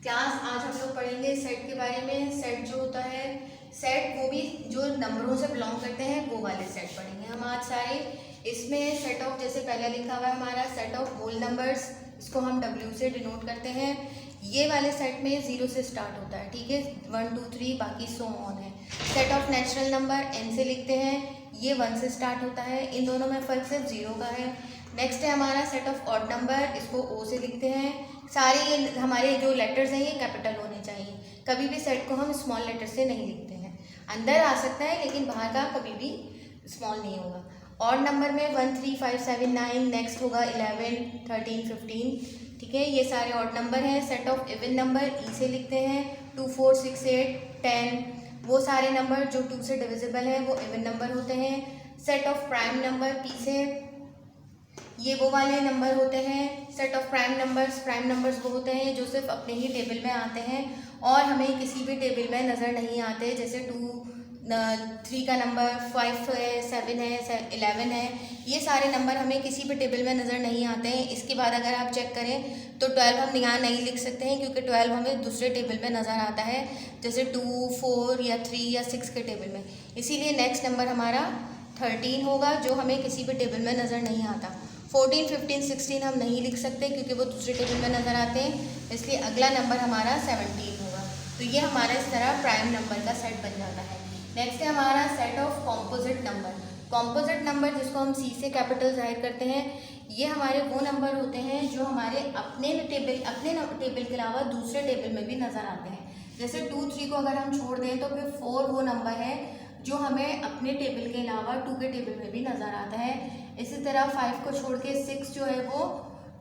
Class आज हम लोग पढ़ेंगे सेट के बारे में। सेट जो होता है, सेट वो भी जो नंबरों से बिलोंग करते हैं वो वाले सेट पढ़ेंगे हम आज सारे। इसमें सेट ऑफ, जैसे पहले लिखा हुआ है हमारा सेट ऑफ होल नंबर्स, इसको हम W से डिनोट करते हैं। ये वाले सेट में 0 से स्टार्ट होता है, ठीक है, 1 2 3 बाकी सो ऑन है। Set of natural number N से लिखते हैं, ये 1 से स्टार्ट होता है। इन दोनों में फ़र्क सिर्फ 0 का है। नेक्स्ट है हमारा सेट ऑफ ऑड नंबर, इसको O से लिखते हैं। सारे ये हमारे जो लेटर्स हैं ये कैपिटल होने चाहिए, कभी भी सेट को हम स्मॉल लेटर से नहीं लिखते हैं। अंदर आ सकता है लेकिन बाहर का कभी भी स्मॉल नहीं होगा। ऑड नंबर में 1 3 5 7 9, नेक्स्ट होगा 11 13 15, ठीक है, ये सारे ऑड नंबर हैं। Set of even number E से लिखते हैं, 2 4 6 8 10, वो सारे नंबर जो 2 से डिविजिबल हैं वो इवन नंबर होते हैं। Set of prime number P से, ये वो वाले नंबर होते हैं। सेट ऑफ प्राइम नंबर्स वो होते हैं जो सिर्फ अपने ही टेबल में आते हैं और हमें किसी भी टेबल में नज़र नहीं आते, जैसे 2 3 का नंबर, 5 है, 7 है, 11 है, ये सारे नंबर हमें किसी भी टेबल में नज़र नहीं आते हैं। इसके बाद अगर आप चेक करें तो 12 हम यहाँ नहीं लिख सकते हैं क्योंकि 12 हमें दूसरे टेबल में नज़र आता है, जैसे 2 4 या 3 या 6 के टेबल में। इसीलिए नेक्स्ट नंबर हमारा 13 होगा जो हमें किसी भी टेबल में नज़र नहीं आता। 14 15 16 हम नहीं लिख सकते क्योंकि वो दूसरे टेबल में नज़र आते हैं, इसलिए अगला नंबर हमारा 17 होगा। तो ये हमारा इस तरह प्राइम नंबर का सेट बन जाता है। नेक्स्ट है हमारा set of composite number. Composite number जिसको हम C से कैपिटल जाहिर करते हैं, ये हमारे वो नंबर होते हैं जो हमारे अपने टेबल के अलावा दूसरे टेबल में भी नज़र आते हैं। जैसे 2 3 को अगर हम छोड़ दें तो फिर 4 वो नंबर है जो हमें अपने टेबल के अलावा 2 के टेबल में भी नज़र आता है। इसी तरह 5 को छोड़ के 6 जो है वो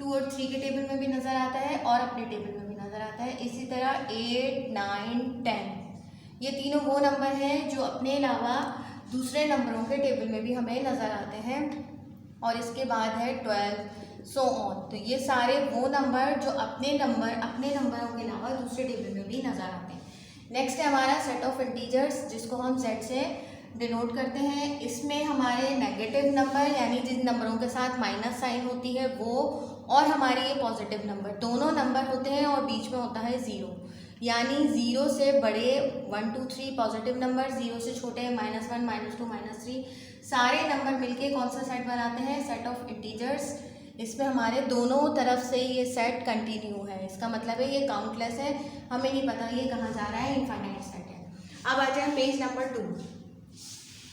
2 और 3 के टेबल में भी नज़र आता है और अपने टेबल में भी नज़र आता है। इसी तरह 8 9 10, ये तीनों वो नंबर हैं जो अपने अलावा दूसरे नंबरों के टेबल में भी हमें नज़र आते हैं। और इसके बाद है 12 सो ऑन। तो ये सारे वो नंबर जो अपने नंबरों के अलावा दूसरे टेबल में भी नज़र आते हैं। नेक्स्ट है हमारा सेट ऑफ इंटीजर्स जिसको हम Z से डिनोट करते हैं। इसमें हमारे नेगेटिव नंबर यानी जिन नंबरों के साथ माइनस साइन होती है वो, और हमारे ये पॉजिटिव नंबर, दोनों नंबर होते हैं और बीच में होता है 0, यानी 0 से बड़े 1 2 3 पॉजिटिव नंबर, 0 से छोटे -1 -2 -3, सारे नंबर मिलके कौन सा सेट बनाते हैं, सेट ऑफ इंटीजर्स। इसमें हमारे दोनों तरफ से ये सेट कंटिन्यू है, इसका मतलब है ये काउंटलेस है, हमें नहीं पता ये कहाँ जा रहा है, इनफाइनाइट सेट है। अब आ जाए पेज नंबर 2।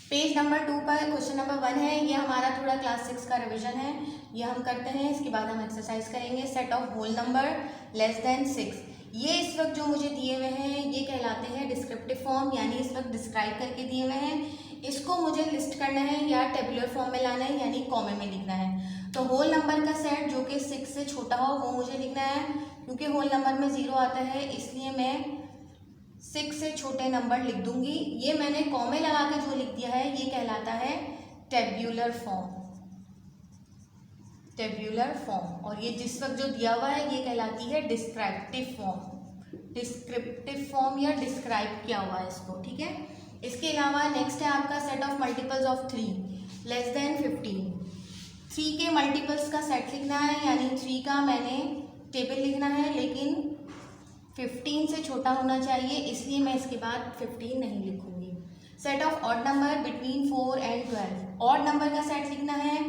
पेज नंबर 2 पर क्वेश्चन नंबर 1 है, ये हमारा थोड़ा क्लास 6 का रिवीजन है, ये हम करते हैं। इसके बाद हम एक्सरसाइज करेंगे। Set of whole number less than 6, ये इस वक्त जो मुझे दिए हुए हैं ये कहलाते हैं डिस्क्रिप्टिव फॉर्म, यानी इस वक्त डिस्क्राइब करके दिए हुए हैं। इसको मुझे लिस्ट करना है या टेबुलर फॉर्म में लाना है, यानी कॉमे में लिखना है। तो होल नंबर का सेट जो कि 6 से छोटा हो वो मुझे लिखना है। क्योंकि होल नंबर में 0 आता है इसलिए मैं 6 से छोटे नंबर लिख दूंगी। ये मैंने कॉमे लगा के जो लिख दिया है ये कहलाता है टेब्यूलर फॉर्म, टेब्यूलर फॉर्म। और ये जिस वक्त जो दिया हुआ है ये कहलाती है डिस्क्रिप्टिव फॉर्म, डिस्क्रिप्टिव फॉर्म या डिस्क्राइब किया हुआ है इसको, ठीक है। इसके अलावा नेक्स्ट है आपका set of multiples of 3 less than 15। 3 के मल्टीपल्स का सेट लिखना है, यानी 3 का मैंने टेबल लिखना है लेकिन 15 से छोटा होना चाहिए, इसलिए मैं इसके बाद 15 नहीं लिखूंगी। Set of odd number between 4 and 12, odd number का सेट लिखना है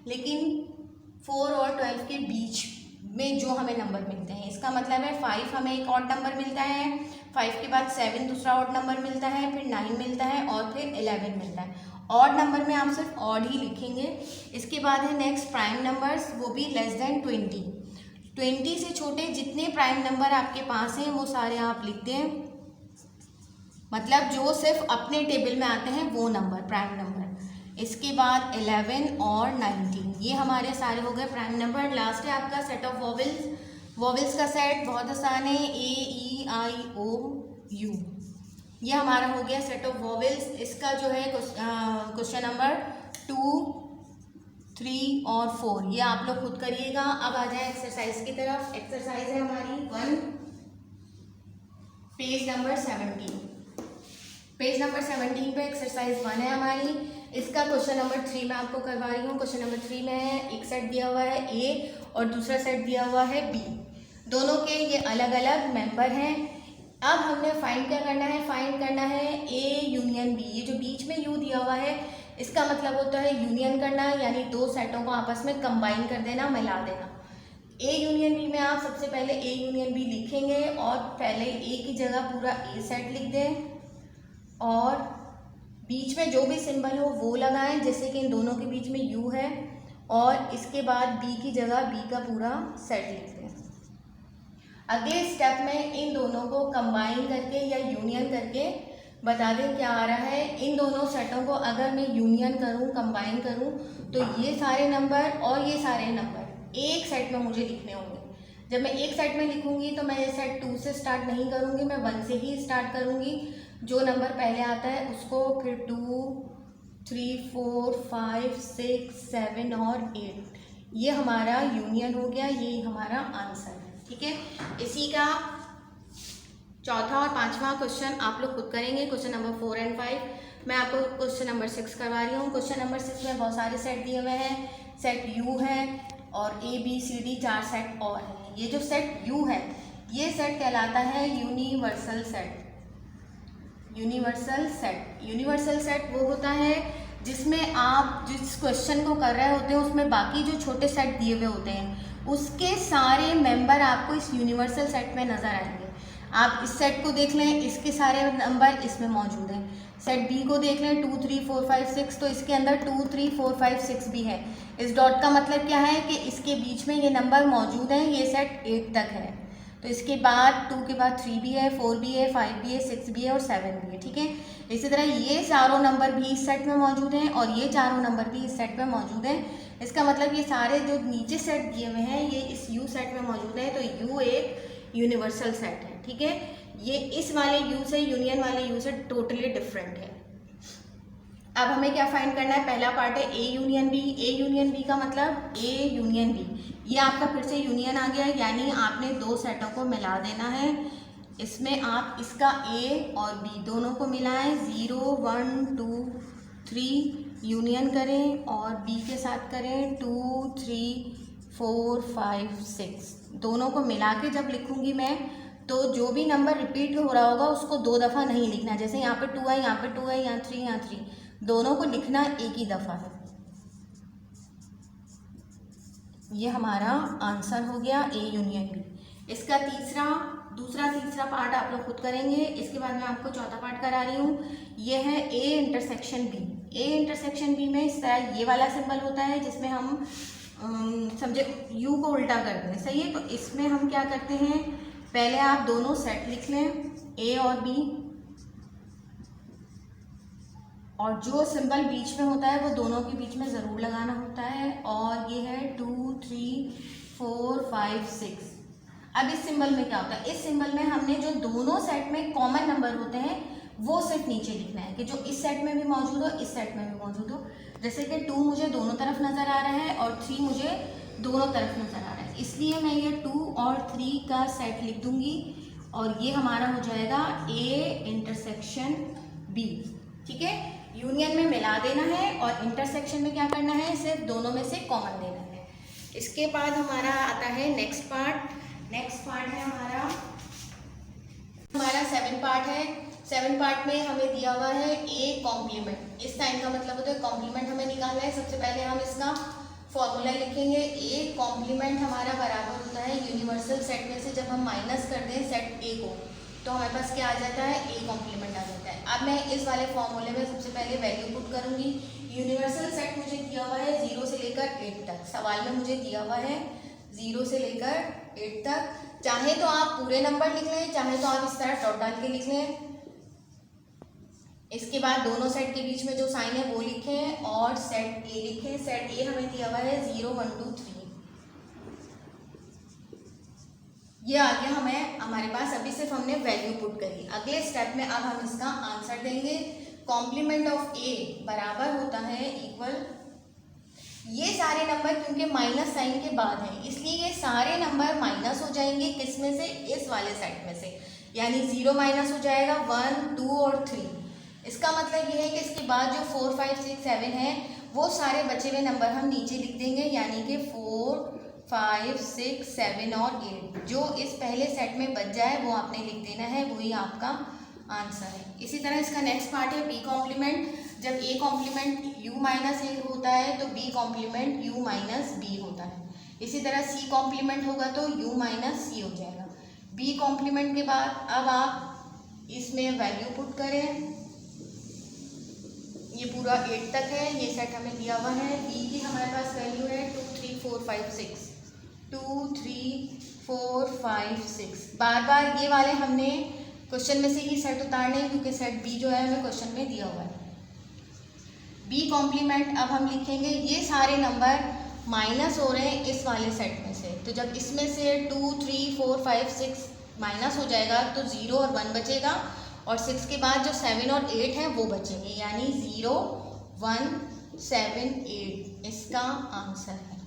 लेकिन 4 और 12 के बीच में जो हमें नंबर मिलते हैं। इसका मतलब है 5 हमें एक ऑड नंबर मिलता है, 5 के बाद 7 दूसरा ऑड नंबर मिलता है, फिर 9 मिलता है और फिर 11 मिलता है। ऑड नंबर में आप सिर्फ ऑड ही लिखेंगे। इसके बाद है नेक्स्ट प्राइम नंबर्स, वो भी लेस देन 20। 20 से छोटे जितने प्राइम नंबर आपके पास हैं वो सारे आप लिखते हैं, मतलब जो सिर्फ अपने टेबल में आते हैं वो नंबर प्राइम नंबर। इसके बाद 11 और 19, ये हमारे सारे हो गए प्राइम नंबर। लास्ट है आपका सेट ऑफ वॉवेल्स। वॉवेल्स का सेट बहुत आसान है, A E I O U, ये हमारा हो गया सेट ऑफ वॉवेल्स। इसका जो है क्वेश्चन नंबर 2 3 और 4 ये आप लोग खुद करिएगा। अब आ जाए एक्सरसाइज की तरफ। एक्सरसाइज है हमारी 1, पेज नंबर 17। पेज नंबर 17 पे एक्सरसाइज 1 है हमारी। इसका क्वेश्चन नंबर 3 मैं आपको करवा रही हूँ। क्वेश्चन नंबर 3 में है एक सेट दिया हुआ है A और दूसरा सेट दिया हुआ है B। दोनों के ये अलग अलग मेंबर हैं। अब हमने फाइंड क्या करना है, फाइंड करना है ए यूनियन बी। ये जो बीच में यू दिया हुआ है इसका मतलब होता है यूनियन करना, यानी दो सेटों को आपस में कंबाइन कर देना, मिला देना। ए यूनियन बी में आप सबसे पहले ए यूनियन बी लिखेंगे और पहले ए की जगह पूरा ए सेट लिख दें और बीच में जो भी सिंबल हो वो लगाएं, जैसे कि इन दोनों के बीच में यू है, और इसके बाद बी की जगह बी का पूरा सेट लिख दें। अगले स्टेप में इन दोनों को कंबाइन करके या यूनियन करके बता दें क्या आ रहा है। इन दोनों सेटों को अगर मैं यूनियन करूं, कंबाइन करूं, तो ये सारे नंबर और ये सारे नंबर एक सेट में मुझे लिखने होंगे। जब मैं एक सेट में लिखूंगी तो मैं ये सेट 2 से स्टार्ट नहीं करूंगी, मैं 1 से ही स्टार्ट करूंगी। जो नंबर पहले आता है उसको फिर 2, 3, 4, 5, 6, 7 और 8, ये हमारा यूनियन हो गया, ये हमारा आंसर है। ठीक है, इसी का चौथा और पांचवा क्वेश्चन आप लोग खुद करेंगे, क्वेश्चन नंबर 4 और 5। मैं आपको क्वेश्चन नंबर 6 करवा रही हूँ। क्वेश्चन नंबर 6 में बहुत सारे सेट दिए हुए हैं, सेट यू है और A B C D 4 set और हैं। ये जो सेट यू है ये सेट कहलाता है universal set. Universal set, universal set वो होता है जिसमें आप जिस क्वेश्चन को कर रहे होते हैं उसमें बाकी जो छोटे सेट दिए हुए होते हैं उसके सारे मेंबर आपको इस यूनिवर्सल सेट में नज़र आएंगे। आप इस सेट को देख लें, इसके सारे नंबर इसमें मौजूद हैं। सेट बी को देख लें 2, 3, 4, 5, 6, तो इसके अंदर 2, 3, 4, 5, 6 भी है। इस डॉट का मतलब क्या है कि इसके बीच में ये नंबर मौजूद हैं, ये सेट 8 तक है। तो इसके बाद 2 के बाद 3 भी है, 4 भी है, 5 भी है, 6 भी है और 7 भी है। ठीक है, इसी तरह ये चारों नंबर भी इस सेट में मौजूद हैं और ये चारों नंबर भी इस सेट में मौजूद हैं। इसका मतलब ये सारे जो नीचे सेट दिए हुए हैं ये इस यू सेट में मौजूद हैं, तो यू एक यूनिवर्सल सेट है। ठीक है, ये इस वाले यू से, यूनियन वाले यू से टोटली डिफरेंट है। अब हमें क्या फाइंड करना है, पहला पार्ट है A union B. A union B का मतलब ए यूनियन बी, ये आपका फिर से यूनियन आ गया, यानी आपने दो सेटों को मिला देना है। इसमें आप इसका ए और बी दोनों को मिलाएं, 0, 1, 2, 3 यूनियन करें और बी के साथ करें 2, 3, 4, 5, 6, दोनों को मिला के जब लिखूंगी मैं तो जो भी नंबर रिपीट हो रहा होगा उसको 2 दफ़ा नहीं लिखना। जैसे यहाँ पे 2 है, यहाँ पे 2 है, यहाँ 3, यहाँ 3, दोनों को लिखना एक ही दफ़ा है। ये हमारा आंसर हो गया ए यूनियन बी। इसका दूसरा तीसरा पार्ट आप लोग खुद करेंगे। इसके बाद मैं आपको चौथा पार्ट करा रही हूँ, ये है A intersection B. A intersection B में इस तरह ये वाला सिंबल होता है जिसमें हम समझे यू को उल्टा करते हैं, सही है। तो इसमें हम क्या करते हैं, पहले आप दोनों सेट लिख लें ए और बी, और जो सिंबल बीच में होता है वो दोनों के बीच में ज़रूर लगाना होता है, और ये है 2, 3, 4, 5, 6। अब इस सिंबल में क्या होता है, इस सिंबल में हमने जो दोनों सेट में कॉमन नंबर होते हैं वो सिर्फ नीचे लिखना है कि जो इस सेट में भी मौजूद हो, इस सेट में भी मौजूद हो। जैसे कि 2 मुझे दोनों तरफ नज़र आ रहा है और 3 मुझे दोनों तरफ नज़र आ रहा है, इसलिए मैं ये 2 और 3 का सेट लिख दूंगी और ये हमारा हो जाएगा ए इंटरसेक्शन बी। ठीक है, यूनियन में मिला देना है और इंटरसेक्शन में क्या करना है, सिर्फ दोनों में से कॉमन देना है। इसके बाद हमारा आता है नेक्स्ट पार्ट है हमारा 7 पार्ट है। 7 पार्ट में हमें दिया हुआ है ए कॉम्प्लीमेंट। इस साइन का मतलब होता है कॉम्प्लीमेंट हमें निकालना है। सबसे पहले हम इसका फॉर्मूला लिखेंगे। ए कॉम्प्लीमेंट हमारा बराबर होता है यूनिवर्सल सेट में से जब हम माइनस कर दें सेट ए को तो हमारे पास क्या आ जाता है, ए कॉम्प्लीमेंट आ जाता है। अब मैं इस वाले फॉर्मूले में सबसे पहले वैल्यू पुट करूंगी। यूनिवर्सल सेट मुझे दिया हुआ है 0 से लेकर 8 तक। सवाल में मुझे दिया हुआ है 0 से लेकर 8 तक। चाहे तो आप पूरे नंबर लिख लें, चाहे तो आप इस तरह डॉट डाल के लिख लें। इसके बाद दोनों सेट के बीच में जो साइन है वो लिखें और सेट ए लिखें। सेट ए हमें दिया हुआ है 0, 1, 2, 3। ये आ गया हमारे पास। अभी सिर्फ हमने वैल्यू पुट करी। अगले स्टेप में अब हम इसका आंसर देंगे। कॉम्प्लीमेंट ऑफ ए बराबर होता है इक्वल, ये सारे नंबर क्योंकि माइनस साइन के बाद है इसलिए ये सारे नंबर माइनस हो जाएंगे। किस में से, इस वाले सेट में से, यानी 0 माइनस हो जाएगा, 1, 2 और 3। इसका मतलब ये है कि इसके बाद जो 4, 5, 6, 7 है वो सारे बचे हुए नंबर हम नीचे लिख देंगे, यानी कि 4, 5, 6, 7 और 8 जो इस पहले सेट में बच जाए वो आपने लिख देना है, वही आपका आंसर है। इसी तरह इसका नेक्स्ट पार्ट है बी कॉम्प्लीमेंट। जब A complement U minus A होता है तो B complement U minus B होता है। इसी तरह सी कॉम्प्लीमेंट होगा तो यू माइनस सी हो जाएगा। बी कॉम्प्लीमेंट के बाद अब आप इसमें वैल्यू पुट करें, ये पूरा 8 तक है, ये सेट हमें दिया हुआ है। बी की हमारे पास वैल्यू है 2, 3, 4, 5, 6, 2, 3, 4, 5, 6। बार बार ये वाले हमने क्वेश्चन में से ही सेट उतारने हैं क्योंकि सेट बी जो है हमें क्वेश्चन में दिया हुआ है। बी कॉम्प्लीमेंट अब हम लिखेंगे, ये सारे नंबर माइनस हो रहे हैं इस वाले सेट में से, तो जब इसमें से 2, 3, 4, 5, 6 माइनस हो जाएगा तो 0 और 1 बचेगा और 6 के बाद जो 7 और 8 हैं वो बचेंगे, यानी 0, 1, 7, 8 इसका आंसर है।